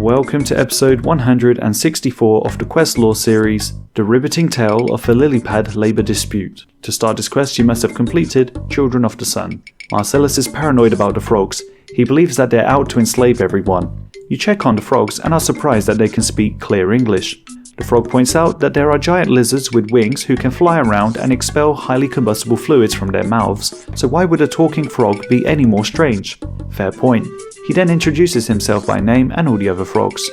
Welcome to episode 164 of the Questlore series, The Ribbiting Tale of a Lily-Pad Labour Dispute. To start this quest you must have completed Children of the Sun. Marcellus is paranoid about the frogs. He believes that they're out to enslave everyone. You check on the frogs and are surprised that they can speak clear English. The frog points out that there are giant lizards with wings who can fly around and expel highly combustible fluids from their mouths, so why would a talking frog be any more strange? Fair point. He then introduces himself by name and all the other frogs.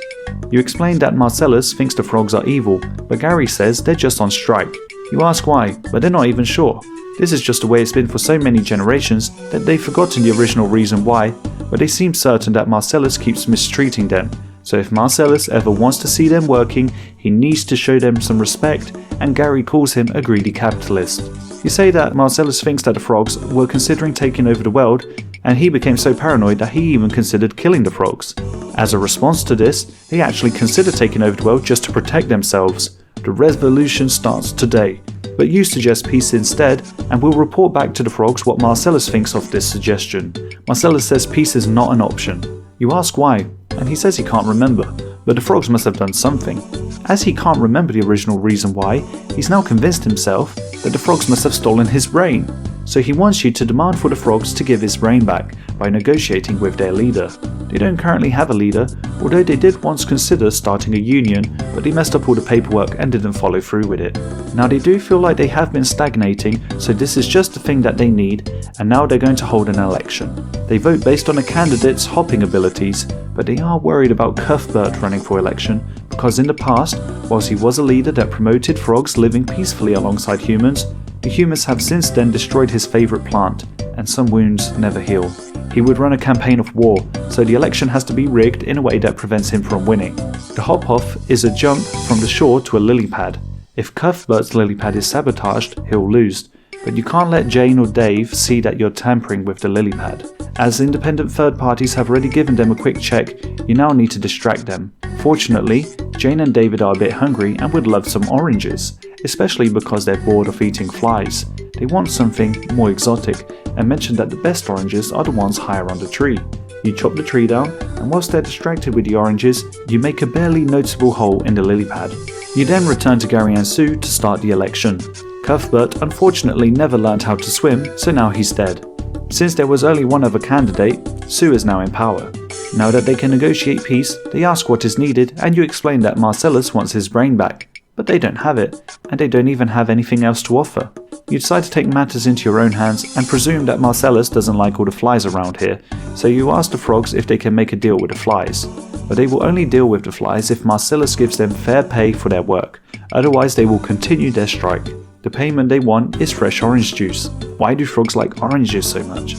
You explain that Marcellus thinks the frogs are evil, but Gary says they're just on strike. You ask why, but they're not even sure. This is just the way it's been for so many generations that they've forgotten the original reason why, but they seem certain that Marcellus keeps mistreating them. So if Marcellus ever wants to see them working, he needs to show them some respect, and Gary calls him a greedy capitalist. You say that Marcellus thinks that the frogs were considering taking over the world, and he became so paranoid that he even considered killing the frogs. As a response to this, they actually consider taking over the world just to protect themselves. The revolution starts today, but you suggest peace instead, and we'll report back to the frogs what Marcellus thinks of this suggestion. Marcellus says peace is not an option. You ask why, and he says he can't remember, but the frogs must have done something. As he can't remember the original reason why, he's now convinced himself that the frogs must have stolen his brain. So he wants you to demand for the frogs to give his brain back by negotiating with their leader. They don't currently have a leader, although they did once consider starting a union, but they messed up all the paperwork and didn't follow through with it. Now they do feel like they have been stagnating, so this is just the thing that they need, and now they're going to hold an election. They vote based on a candidate's hopping abilities, but they are worried about Cuthbert running for election, because in the past, whilst he was a leader that promoted frogs living peacefully alongside humans, the humans have since then destroyed his favourite plant, and some wounds never heal. He would run a campaign of war, so the election has to be rigged in a way that prevents him from winning. The hop-off is a jump from the shore to a lily pad. If Cuthbert's lily pad is sabotaged, he'll lose, but you can't let Jane or Dave see that you're tampering with the lily pad. As independent third parties have already given them a quick check, you now need to distract them. Fortunately, Jane and David are a bit hungry and would love some oranges, especially because they're bored of eating flies. They want something more exotic, and mention that the best oranges are the ones higher on the tree. You chop the tree down, and whilst they're distracted with the oranges, you make a barely noticeable hole in the lily pad. You then return to Gary and Sue to start the election. Cuthbert unfortunately never learned how to swim, so now he's dead. Since there was only one other candidate, Sue is now in power. Now that they can negotiate peace, they ask what is needed, and you explain that Marcellus wants his brain back. But they don't have it, and they don't even have anything else to offer. You decide to take matters into your own hands and presume that Marcellus doesn't like all the flies around here, so you ask the frogs if they can make a deal with the flies. But they will only deal with the flies if Marcellus gives them fair pay for their work, otherwise they will continue their strike. The payment they want is fresh orange juice. Why do frogs like oranges so much?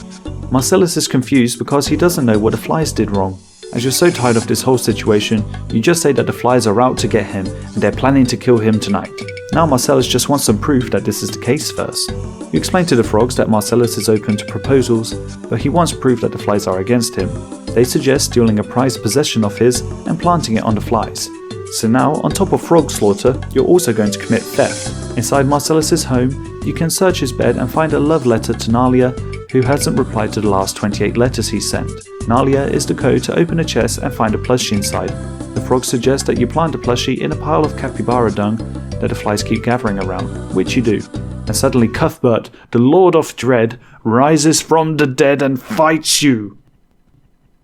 Marcellus is confused because he doesn't know what the flies did wrong. As you're so tired of this whole situation, you just say that the flies are out to get him and they're planning to kill him tonight. Now Marcellus just wants some proof that this is the case first. You explain to the frogs that Marcellus is open to proposals, but he wants proof that the flies are against him. They suggest stealing a prized possession of his and planting it on the flies. So now, on top of frog slaughter, you're also going to commit theft. Inside Marcellus's home, you can search his bed and find a love letter to Nalia, who hasn't replied to the last 28 letters he sent. Nalia is the code to open a chest and find a plushie inside. The frogs suggest that you plant a plushie in a pile of capybara dung that the flies keep gathering around, which you do. And suddenly Cuthbert, the Lord of Dread, rises from the dead and fights you.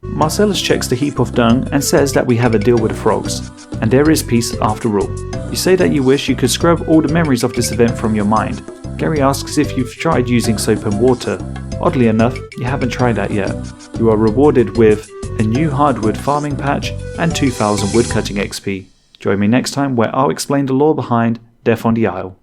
Marcellus checks the heap of dung and says that we have a deal with the frogs, and there is peace after all. You say that you wish you could scrub all the memories of this event from your mind. Gary asks if you've tried using soap and water. Oddly enough, you haven't tried that yet. You are rewarded with a new hardwood farming patch and 2000 woodcutting XP. Join me next time where I'll explain the lore behind Death on the Isle.